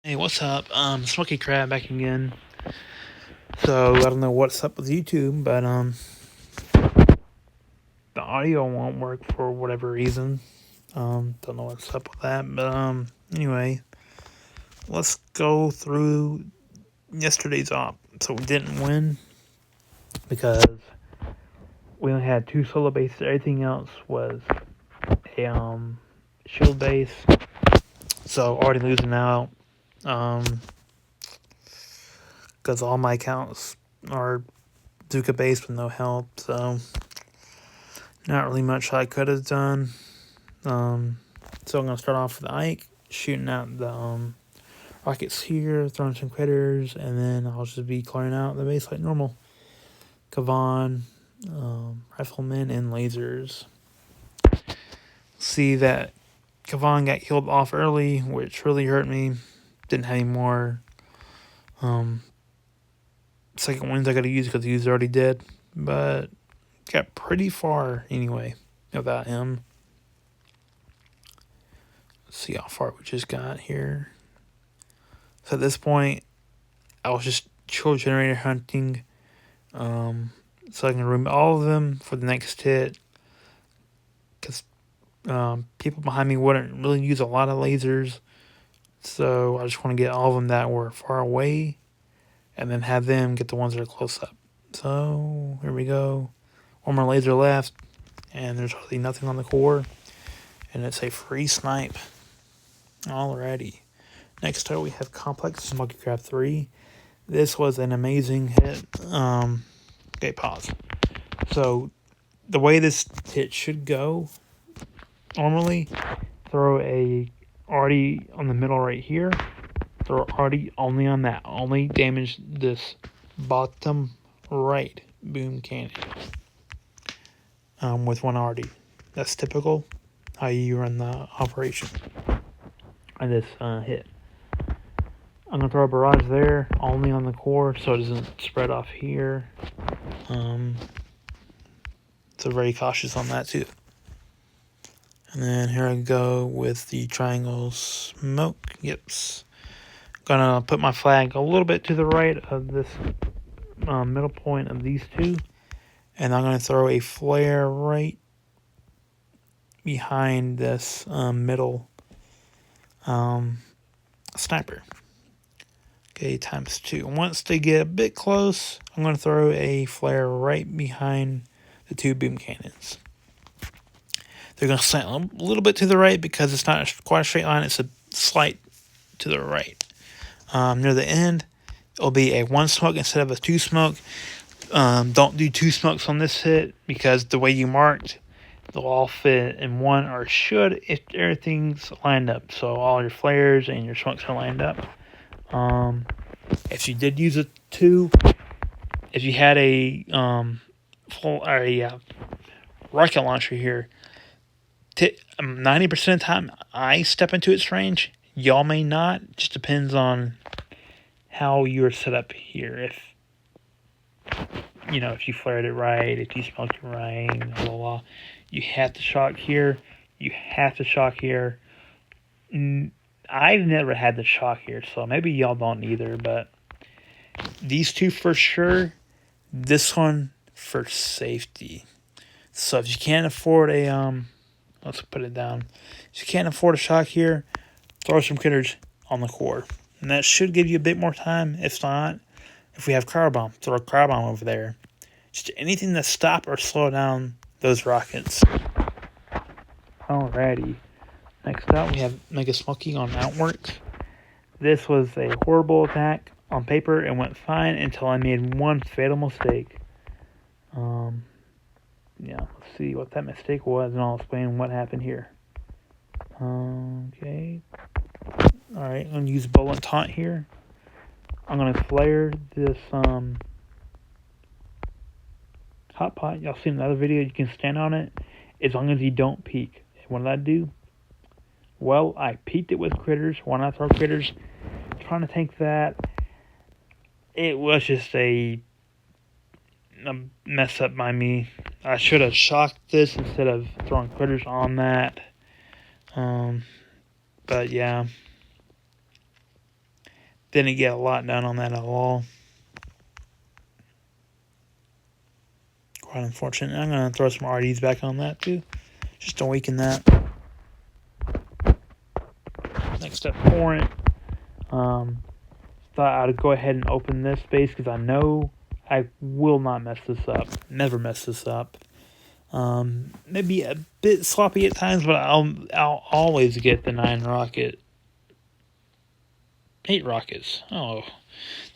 Hey, what's up? Smokey Crab back again. So I don't know what's up with YouTube, but the audio won't work for whatever reason. Don't know what's up with that, but anyway, let's go through yesterday's op. So we didn't win because we only had two solo bases. Everything else was a shield base. So already losing out. Because all my accounts are Duca base with no help. So not really much I could have done. So I'm going to start off with Ike, shooting out the rockets here, throwing some critters, and then I'll just be clearing out the base like normal. Kavan, riflemen, and lasers. See that Kavan got killed off early, which really hurt me. Didn't have any more second wins I got to use because he was already dead. But got pretty far anyway without him. Let's see how far we just got here. So at this point, I was just chill generator hunting, so I can remove all of them for the next hit. Because people behind me wouldn't really use a lot of lasers, so I just want to get all of them that were far away, and then have them get the ones that are close up. So here we go. One more laser left, and there's hardly nothing on the core, and it's a free snipe. Alrighty. Next up, we have Complex Smokey Crab 3. This was an amazing hit. Okay, pause. So, the way this hit should go, normally, throw a arty on the middle right here. Throw arty only on that. Only damage this bottom right boom cannon with one arty. That's typical how you run the operation on this hit. I'm going to throw a barrage there, only on the core, so it doesn't spread off here. So very cautious on that too. And then here I go with the triangle smoke. Yips. Gonna put my flag a little bit to the right of this middle point of these two. And I'm going to throw a flare right behind this middle sniper. Okay, ×2. Once they get a bit close, I'm going to throw a flare right behind the two boom cannons. They're going to slant a little bit to the right because it's not quite a straight line. It's a slight to the right. Near the end, it'll be a one smoke instead of a two smoke. Don't do two smokes on this hit because the way you marked, they'll all fit in one or should if everything's lined up. So all your flares and your smokes are lined up. If you did use a two, if you had a rocket launcher here, 90% of the time I step into its range. Y'all may not. Just depends on how you're set up here. If you flared it right, if you smoked it right, blah, blah, blah. You have to shock here. You have to shock here. I've never had the shock here, so maybe y'all don't either, but these two for sure. This one for safety. So if you can't afford a let's put it down. If you can't afford a shock here, throw some critters on the core. And that should give you a bit more time. If not, if we have cryo bomb, throw a cryo bomb over there. Just anything to stop or slow down those rockets. Alrighty. Next up, we have Mega Smokey on Outworks. This was a horrible attack. On paper, it went fine until I made one fatal mistake. Let's see what that mistake was, and I'll explain what happened here. Okay. Alright, I'm going to use Bullet Taunt here. I'm going to flare this hot pot. Y'all seen another video, you can stand on it as long as you don't peek. What did I do? Well, I peeked it with critters. Why not throw critters? Trying to tank that. It was just a mess up by me. I should have shocked this instead of throwing critters on that. But yeah. didn't get a lot done on that at all. Quite unfortunate. I'm going to throw some RDs back on that too, just to weaken that. Next up, Torrent. Thought I'd go ahead and open this space because I know I will not mess this up. Never mess this up. Maybe a bit sloppy at times, but I'll always get the 8 rockets. Oh,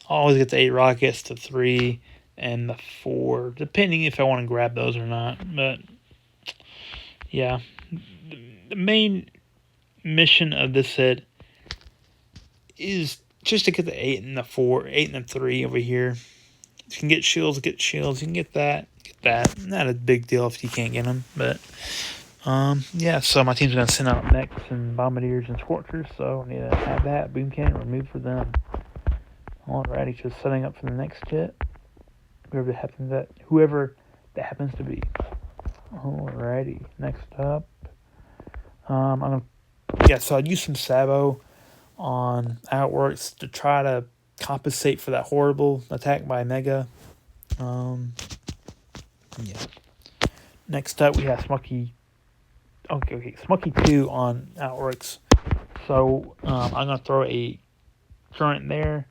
I'll always get the 8 rockets, the 3, and the 4, depending if I want to grab those or not. But yeah, the main mission of this set is just to get the 8 and the 4, 8 and the 3 over here. You can get shields, get shields. You can get that. Not a big deal if you can't get them, but yeah. So my team's gonna send out mechs and bombardiers and scorchers, so I need to have that boom cannon removed for them. Alrighty, just setting up for the next hit. Whoever that happens to be. Alrighty, next up, so I'd use some Sabo on Outworks to try to compensate for that horrible attack by Mega. Yeah. Next up, we have Smokey. Okay, Smokey 2 on Outworks. So I'm gonna throw a current there.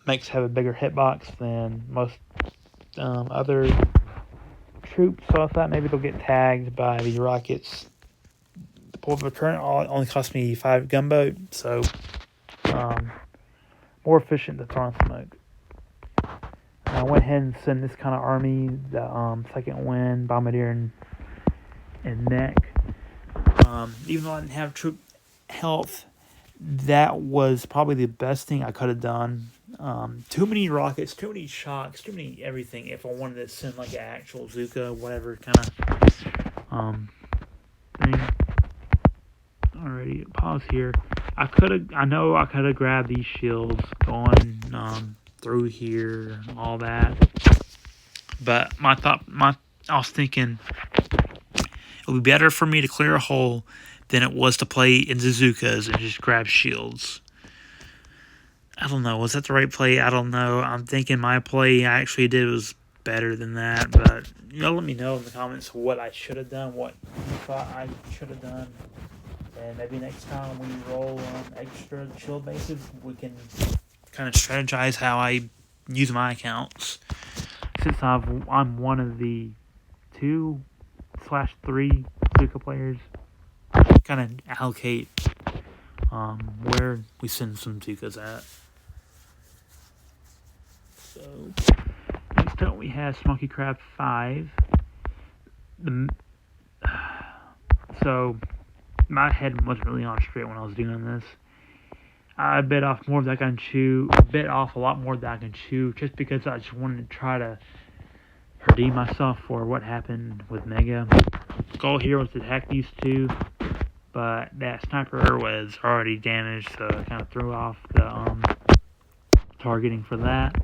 Makes have a bigger hitbox than most other troops. So I thought maybe they'll get tagged by the rockets. The pull of a current only cost me 5 gunboat, so more efficient than throwing smoke. I went ahead and sent this kind of army, the second wind, bombardier, and mech. Even though I didn't have troop health, that was probably the best thing I could have done. Too many rockets, too many shocks, too many everything. If I wanted to send like an actual Zuka, whatever kind of thing. Alrighty, pause here. I know I could have grabbed these shields going through here and all that, but I was thinking it would be better for me to clear a hole than it was to play in Zuzukas and just grab shields. I don't know. Was that the right play? I don't know. I'm thinking my play I actually did was better than that, but let me know in the comments what I should have done, what you thought I should have done. And maybe next time we roll extra shield bases, we can kind of strategize how I use my accounts. Since I'm one of the 2/3 Zuka players, kind of allocate where we send some Zukas at. So next up we have Smoky Crab 5. So my head wasn't really on straight when I was doing this. I bit off more than I can chew. Bit off a lot more than I can chew, just because I just wanted to try to redeem myself for what happened with Mega. Goal here was to attack these two, but that sniper was already damaged, so I kind of threw off the targeting for that.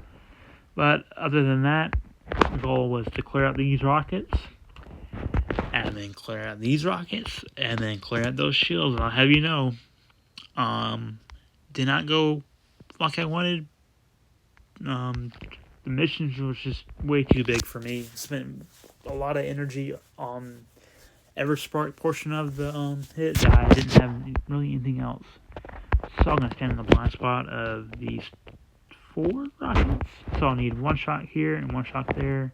But other than that, the goal was to clear out these rockets, and then clear out these rockets, and then clear out those shields. And I'll have you know, did not go like I wanted. The missions was just way too big for me. Spent a lot of energy on every spark portion of the hit that I didn't have really anything else. So I'm going to stand in the blind spot of these 4 rockets. So I'll need 1 shot here and 1 shot there.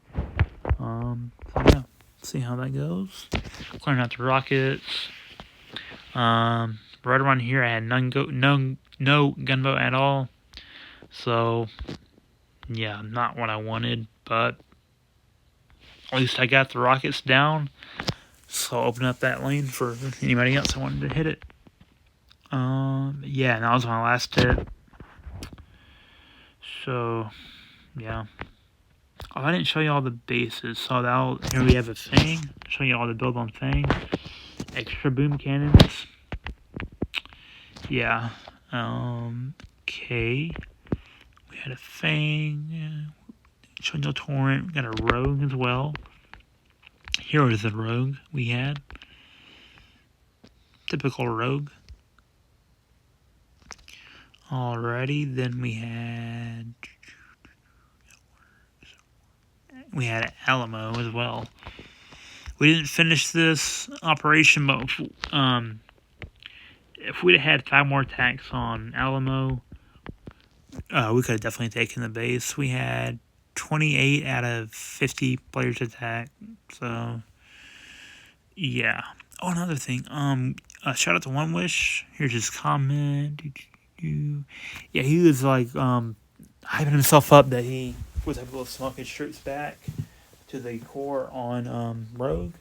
So yeah, see how that goes. Clearing out the rockets. Right around here I had no gunboat at all. So yeah, not what I wanted, but at least I got the rockets down. So I'll open up that lane for anybody else that wanted to hit it. Yeah, that was my last hit. So, yeah. Oh, I didn't show you all the bases. So here we have a Fang. Show you all the build on Fang. Extra boom cannons. Yeah. Okay. We had a Fang. Showing the Torrent. We got a Rogue as well. Here is the Rogue we had. Typical Rogue. Alrighty, then we had Alamo as well. We didn't finish this operation, but if we'd have had 5 more attacks on Alamo, we could have definitely taken the base. We had 28 out of 50 players attack. So, yeah. Oh, another thing. Shout out to One Wish. Here's his comment. Yeah, he was like hyping himself up that he was able to smoke his troops back to the core on Rogue.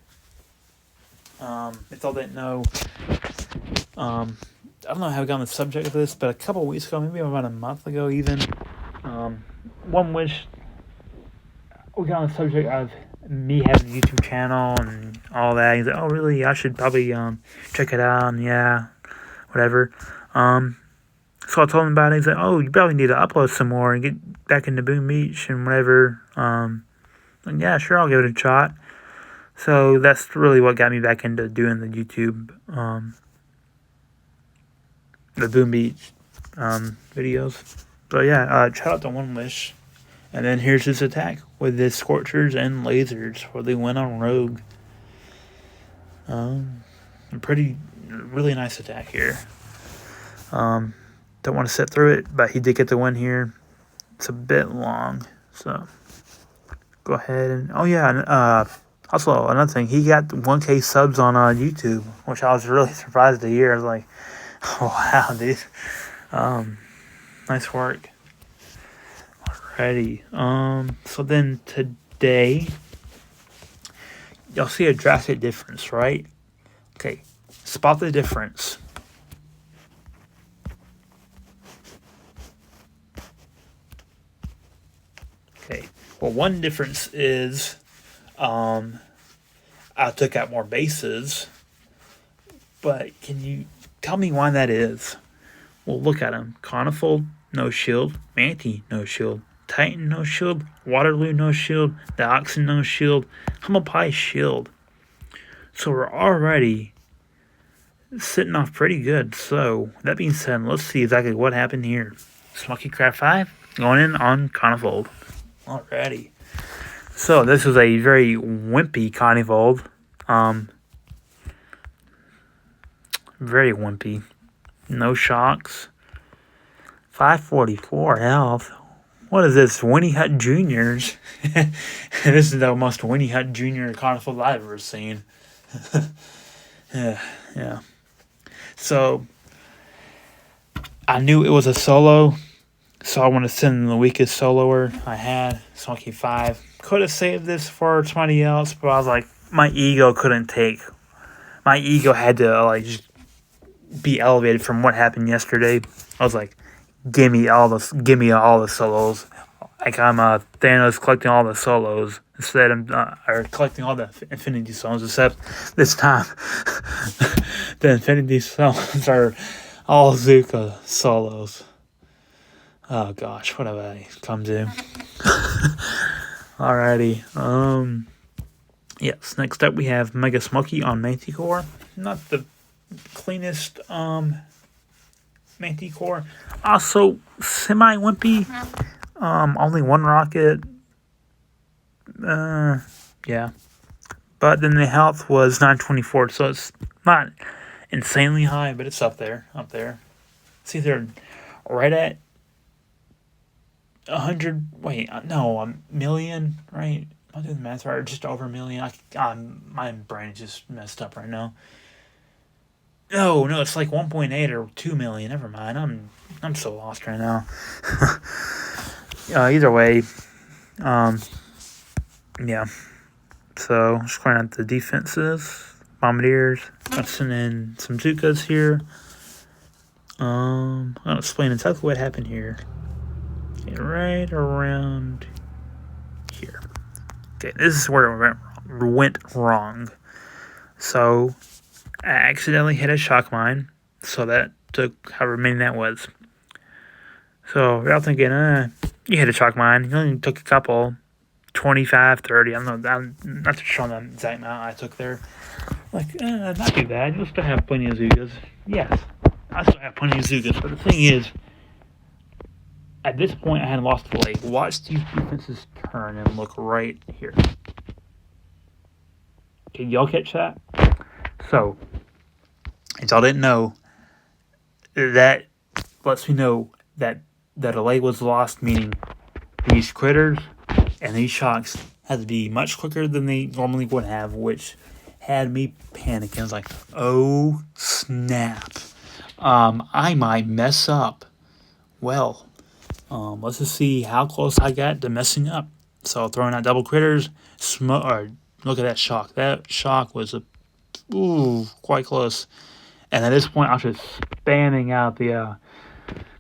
If y'all didn't know, I don't know how we got on the subject of this, but a couple of weeks ago, maybe about a month ago even, One Wish, we got on the subject of me having a YouTube channel and all that. He's like, oh, really? I should probably check it out, and yeah, whatever. So I told him about it. He's like, oh, you probably need to upload some more and get back into Boom Beach and whatever. And yeah, sure, I'll give it a shot. So that's really what got me back into doing the YouTube, the Boom Beach videos. But yeah, shout out to One Wish. And then here's his attack with his Scorchers and Lasers where they went on Rogue. Really nice attack here. Don't want to sit through it, but he did get the win here. It's a bit long, so go ahead and also another thing, he got 1K subs on YouTube, which I was really surprised to hear. I was like, oh wow, dude, nice work. Alrighty, so then today y'all see a drastic difference, right? Okay, spot the difference. Okay, well, one difference is I took out more bases, but can you tell me why that is? Well, look at him. Conifold, no shield. Manti, no shield. Titan, no shield. Waterloo, no shield. Dioxin, no shield. Humble Pie, shield. So we're already sitting off pretty good. So, that being said, let's see exactly what happened here. Smokey Craft 5 going in on Conifold. Alrighty. So, this is a very wimpy Conifold. Very wimpy. No shocks. 544 health. What is this? Winnie Hut Juniors. This is the most Winnie Hut Junior Conifold I've ever seen. Yeah. So, I knew it was a solo, so I want to send the weakest soloer I had, Smokey 5. Could have saved this for somebody else, but I was like, my ego couldn't take. My ego had to just be elevated from what happened yesterday. I was like, give me all the solos. Like I'm Thanos collecting all the solos instead of collecting all the Infinity Stones. Except this time, the Infinity Stones are all Zuka solos. Oh gosh, what have I come to? Alrighty. Yes. Next up, we have Mega Smokey on Manticore. Not the cleanest Manticore. Also semi-wimpy. Only one rocket. Yeah. But then the health was 924, so it's not insanely high, but it's up there. It's either right at 100. Wait, no, a million, right? I'm doing the math right. Or just over a million. My brain is just messed up right now. No, it's like 1.8 or 2 million. Never mind. I'm so lost right now. Either way, yeah. So just going out the defenses, bombardiers. I'm sending some Zukas here. I'll explain exactly what happened here. Okay, right around here. Okay, this is where it went wrong. So I accidentally hit a shock mine, so that took however many that was. So y'all thinking, you hit a shock mine, you only took a couple, 25, 30, I'm not sure on the exact amount I took there. Like, not too bad, you'll still have plenty of Zugas. Yes, I still have plenty of Zugas, but the thing is, At this point, I hadn't lost the leg. Watch these defenses turn and look right here. Can y'all catch that? So, if y'all didn't know, that lets me know that a leg was lost, meaning these critters and these shocks had to be much quicker than they normally would have, which had me panicking. I was like, oh, snap. I might mess up. Well, let's just see how close I got to messing up. So throwing out double critters, look at that shock. That shock was quite close. And at this point, I was just spamming out the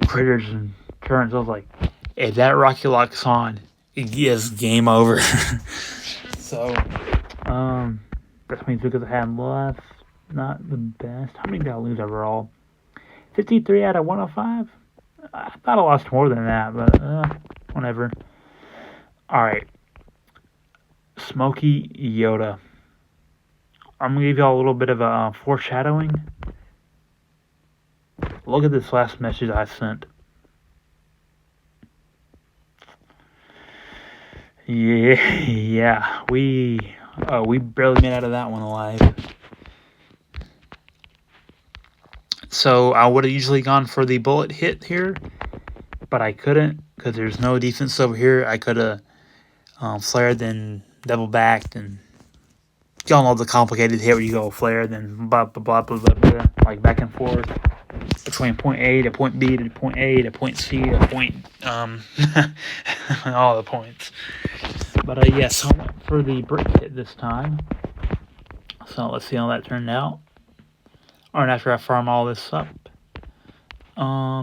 critters and turns. I was like, if that Rocky Lock's on, yes, game over. So, that's means because I had left. Not the best. How many did I lose overall? 53 out of 105? I thought I lost more than that, but whatever. Alright. Smokey Yoda. I'm going to give y'all a little bit of a foreshadowing. Look at this last message I sent. Yeah, we barely made out of that one alive. So I would have usually gone for the bullet hit here, but I couldn't because there's no defense over here. I could have flared, then double backed, and y'all know the complicated hit where you go flare, then blah blah blah blah blah, blah like back and forth between point A to point B to point A to point C to point all the points. But yeah, so I went for the brick hit this time. So let's see how that turned out. Alright, after I farm all this up.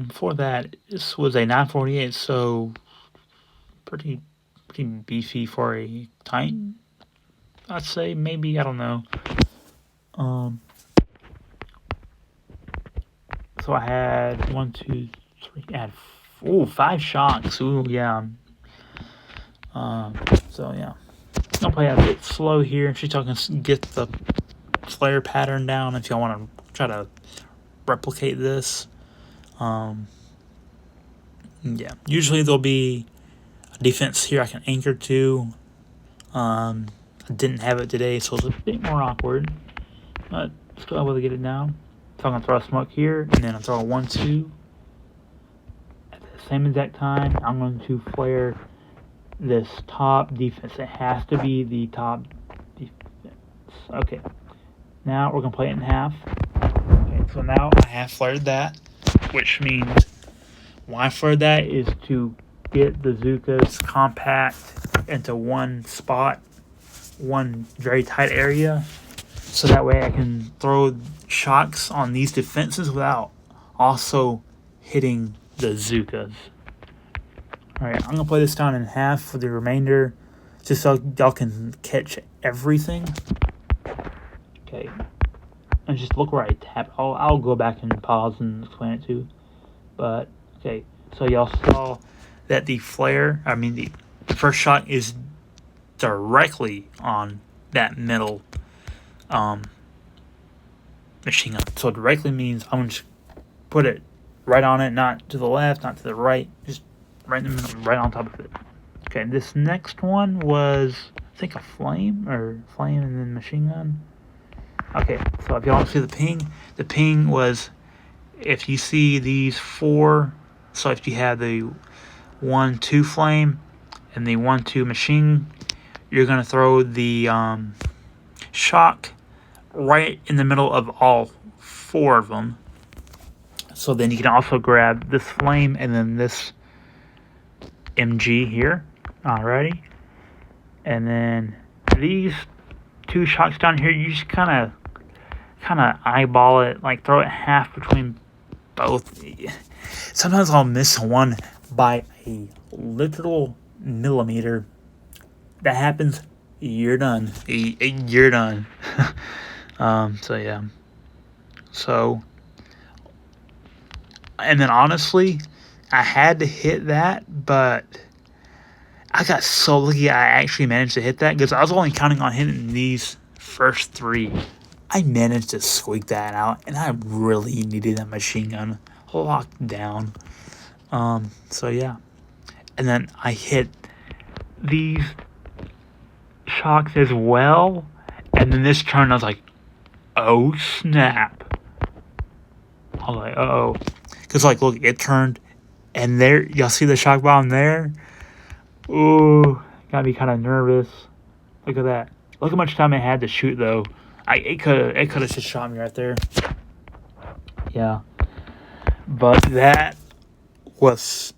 Before that, this was a 948, so pretty beefy for a Titan. I'd say, maybe, I don't know. So I had 1, 2, 3, I had 5 shocks. Ooh, yeah. So yeah, I'll play a bit slow here. She's talking get the flare pattern down if y'all want to try to replicate this. Yeah, usually there'll be a defense here I can anchor to. I didn't have it today, so it's a bit more awkward, but still able to get it down. So I'm gonna throw a smoke here, and then I'm throwing 1, 2. At the same exact time, I'm going to flare this top defense. It has to be the top defense. Okay, now we're gonna play it in half. Okay, so now I have flared that, which means why I flared that is to get the Zookas compact into one spot, one very tight area, so that way I can throw shocks on these defenses without also hitting the Zookas. Alright, I'm going to play this down in half for the remainder, just so y'all can catch everything. Okay, and just look where I tap. I'll go back and pause and explain it too. But, okay, so y'all saw that the flare, the first shot is directly on that middle machine gun. So directly means I'm going to just put it right on it, not to the left, not to the right, just right in the middle, right on top of it. Okay, this next one was, I think, a flame and then machine gun. Okay, so if y'all want to see the ping was, if you see these 4, so if you have the 1, 2 flame and the 1, 2 machine, you're going to throw the shock right in the middle of all 4 of them. So then you can also grab this flame and then this MG here. Alrighty. And then these 2 shocks down here, you just kind of eyeball it, like throw it half between both. Sometimes I'll miss one by a literal millimeter. That happens, you're done. You're done. So yeah. So, and then honestly, I had to hit that, but I got so lucky I actually managed to hit that, because I was only counting on hitting these first 3. I managed to squeak that out, and I really needed that machine gun locked down. So yeah. and then I hit these shocks as well, and then this turn I was like, oh snap. I was like, uh-oh. Because, like, look, it turned, and there, y'all see the shock bomb there? Ooh, got me kind of nervous. Look at that. Look how much time I had to shoot, though. It could have just shot me right there. Yeah. But that was,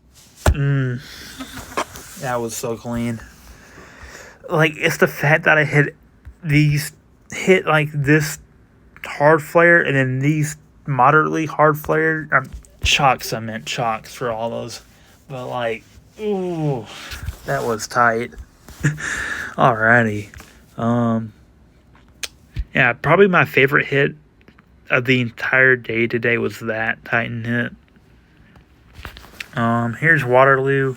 that was so clean. Like, it's the fact that I hit like this hard flare, and then these moderately hard flare, shocks, I meant shocks for all those. But, like, ooh, that was tight. Alrighty. Yeah, probably my favorite hit of the entire day today was that Titan hit. Here's Waterloo.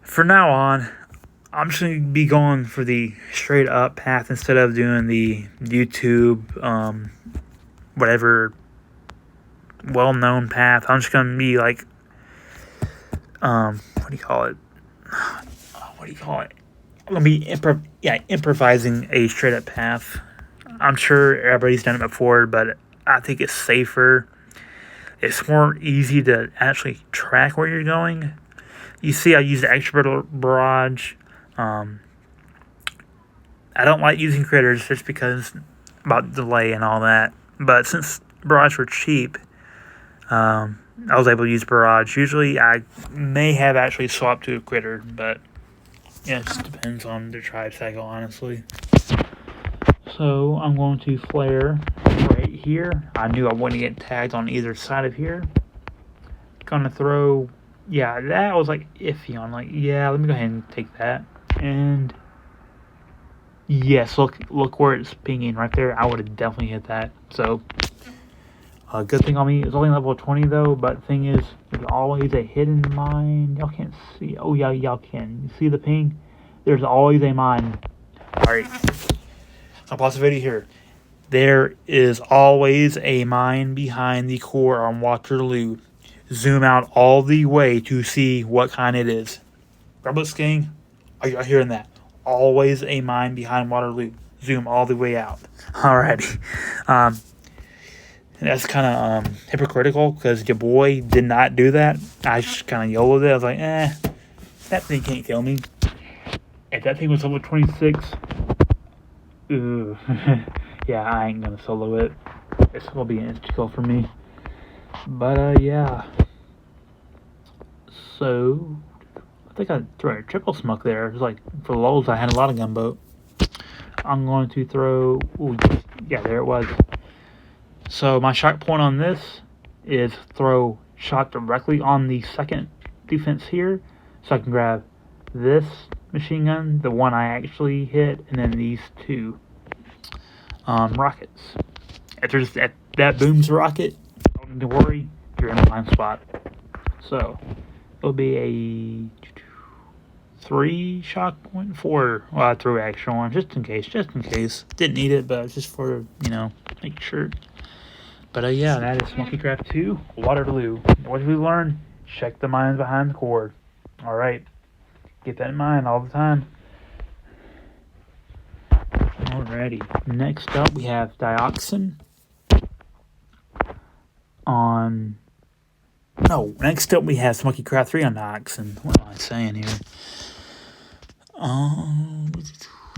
For now on, I'm just going to be going for the straight up path instead of doing the YouTube, whatever well-known path. I'm just going to be like, what do you call it? I'm going to be improvising a straight up path. I'm sure everybody's done it before, but I think it's safer. It's more easy to actually track where you're going. You see, I used extra barrage. I don't like using critters just because about delay and all that. But since barrage were cheap, I was able to use barrage. Usually, I may have actually swapped to a critter, but yeah, it just depends on the tribe cycle, honestly. So I'm going to flare right here. I knew I wouldn't get tagged on either side of here. Gonna throw, yeah, that was like iffy on. Like, yeah, let me go ahead and take that. And yes, look where it's pinging right there. I would have definitely hit that. So good thing on me. It's only level 20 though. But the thing is, there's always a hidden mine. Y'all can't see. Oh yeah, y'all can. You see the ping? There's always a mine. All right. I'll pause the video here. There is always a mine behind the core on Waterloo. Zoom out all the way to see what kind it is. Rebels Gang, are you hearing that? Always a mine behind Waterloo. Zoom all the way out. Alrighty. That's kind of hypocritical because your boy did not do that. I just kind of YOLO'd it. I was like, that thing can't kill me. If that thing was level 26, yeah, I ain't gonna solo it. It's gonna be an insta kill for me. But yeah. So I think I threw a triple smoke there. It was like for lulz, I had a lot of gunboat. I'm going to throw. Ooh, yeah, there it was. So my shot point on this is throw shot directly on the second defense here, so I can grab this machine gun, the one I actually hit, and then these two rockets. If that booms rocket, don't need to worry, you're in a blind spot. So it'll be a 3 shock point, 4. Well, I threw extra one just in case. Didn't need it, but just for make sure. But yeah, that is Smokey Craft 2 Waterloo. What did we learn? Check the mines behind the core. All right. Keep that in mind all the time. Alrighty. Next up, we have Dioxin. Next up we have Smokey Craft 3 on Dioxin. What am I saying here?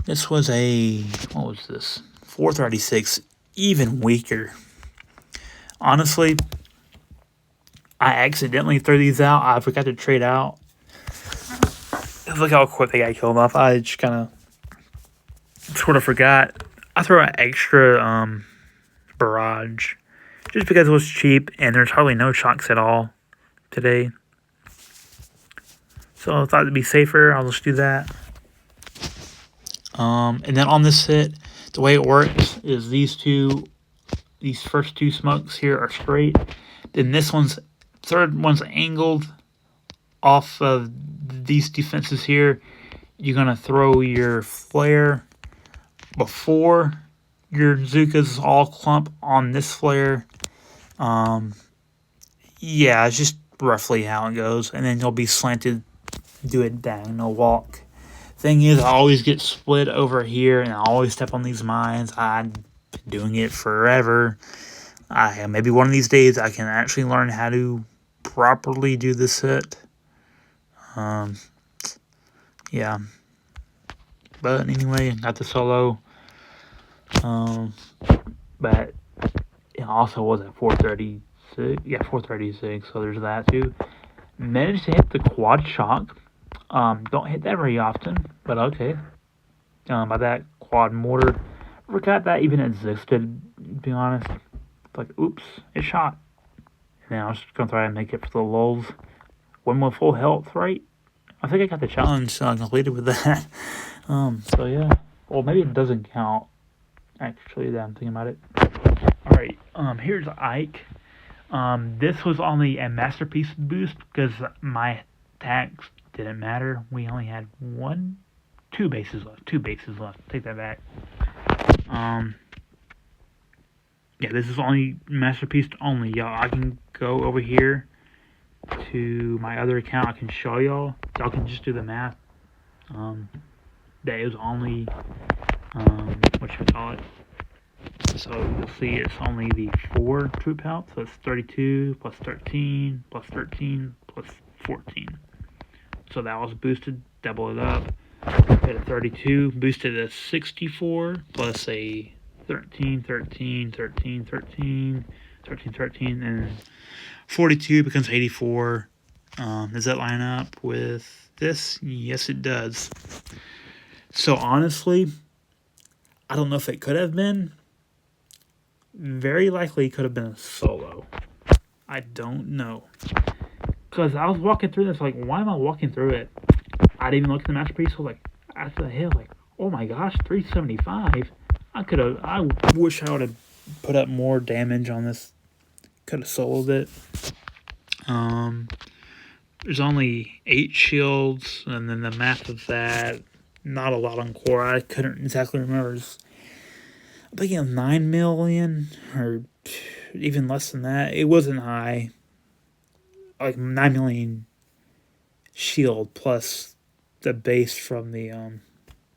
This was what was this? 436, even weaker. Honestly, I accidentally threw these out. I forgot to trade out. Look how quick they got killed off. I just kind of sort of forgot. I threw an extra barrage just because it was cheap and there's hardly no shocks at all today. So I thought it'd be safer. I'll just do that. And then on this hit, the way it works is these first two smokes here are straight. Then third one's angled off of these defenses here. You're gonna throw your flare before your Zookas all clump on this flare. Yeah, it's just roughly how it goes. And then you'll be slanted do a diagonal walk. Thing is, I always get split over here, and I always step on these mines. I've been doing it forever. Maybe one of these days I can actually learn how to properly do this set. Yeah. But anyway, got the solo. But it also was at 436. Yeah, 436. So there's that too. Managed to hit the quad shock. Don't hit that very often, but okay. By that quad mortar, forgot that even existed. To be honest, like oops, it shot. And I was just gonna try and make it for the lulz. One with full health, right? I think I got the challenge completed with that. So yeah. Well, maybe it doesn't count. Actually, that I'm thinking about it. All right. Here's Ike. This was only a masterpiece boost because my attacks didn't matter. We only had two bases left. Take that back. Yeah, this is only masterpiece only, y'all. I can go over here to my other account. I can show y'all. Y'all can just do the math. That is only what should we call it? So you'll see it's only the 4 troop health. So it's 32 plus 13 plus 13 plus 14. So that was boosted. Double it up. Hit a 32, boosted to 64 plus a 13, 13, 13, 13, 13, 13, and 42 becomes 84. Does that line up with this? Yes, it does. So honestly, I don't know if it could have been. Very likely could have been a solo. I don't know. Because I was walking through this, like, why am I walking through it? I didn't even look at the masterpiece. I was like, after the hill, like, oh my gosh, 375. I wish I would have put up more damage on this. Could have soloed it. There's only 8 shields, and then the math of that, not a lot on core. I couldn't exactly remember. I think it was 9 million, or even less than that. It wasn't high. Like 9 million shield plus the base from the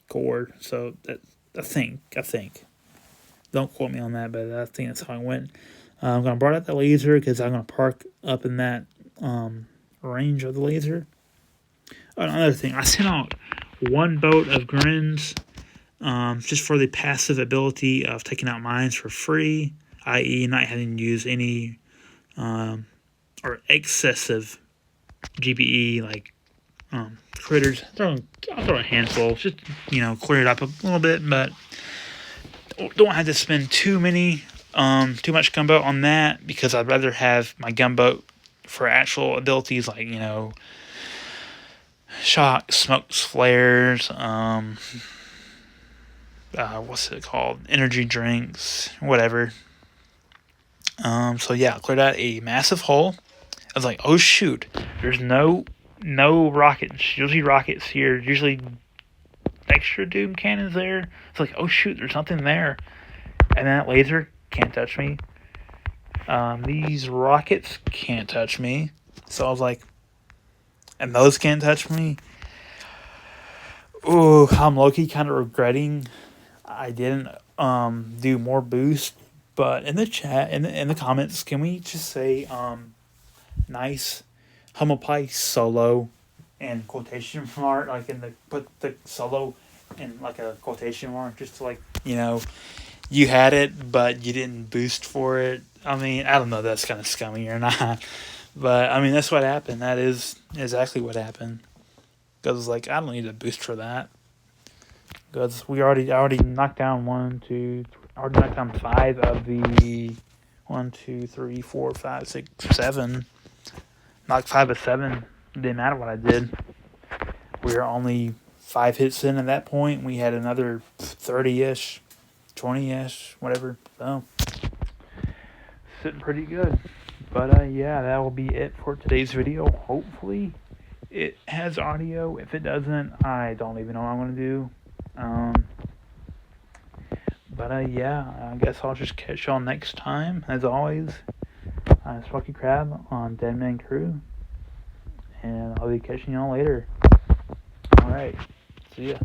core. So that I think. Don't quote me on that, but I think that's how it went. I'm gonna brought out the laser because I'm gonna park up in that range of the laser. Another thing, I sent out 1 boat of grins. Just for the passive ability of taking out mines for free, i.e. not having to use any or excessive GBE like critters. I'll throw a handful, just clear it up a little bit, but don't have to spend too much gunboat on that because I'd rather have my gunboat for actual abilities like shock, smokes, flares, what's it called? Energy drinks, whatever. So yeah, cleared out a massive hole. I was like, oh shoot, there's no rockets. Usually rockets here. Usually extra doom cannons there. It's like, oh shoot, there's something there. And that laser can't touch me. These rockets can't touch me. So I was like, and those can't touch me. Ooh, I'm low-key kind of regretting I didn't do more boost, but in the chat, in the comments, can we just say nice humble pie solo and quotation mark, like put the solo in like a quotation mark, just to like you had it but you didn't boost for it. I mean, I don't know if that's kind of scummy or not, but I mean that's what happened. That is exactly what happened. Because like I don't need a boost for that. Because I already knocked down 5 of the 1, 2, 3, 4, 5, 6, 7. Knocked 5 of 7. Didn't matter what I did. We were only 5 hits in at that point. We had another 30-ish, 20-ish, whatever. So sitting pretty good. But yeah, that will be it for today's video. Hopefully it has audio. If it doesn't, I don't even know what I'm going to do. But yeah, I guess I'll just catch y'all next time. As always, I'm Smokey Crab on Dead Man Crew, and I'll be catching y'all later. right. See ya.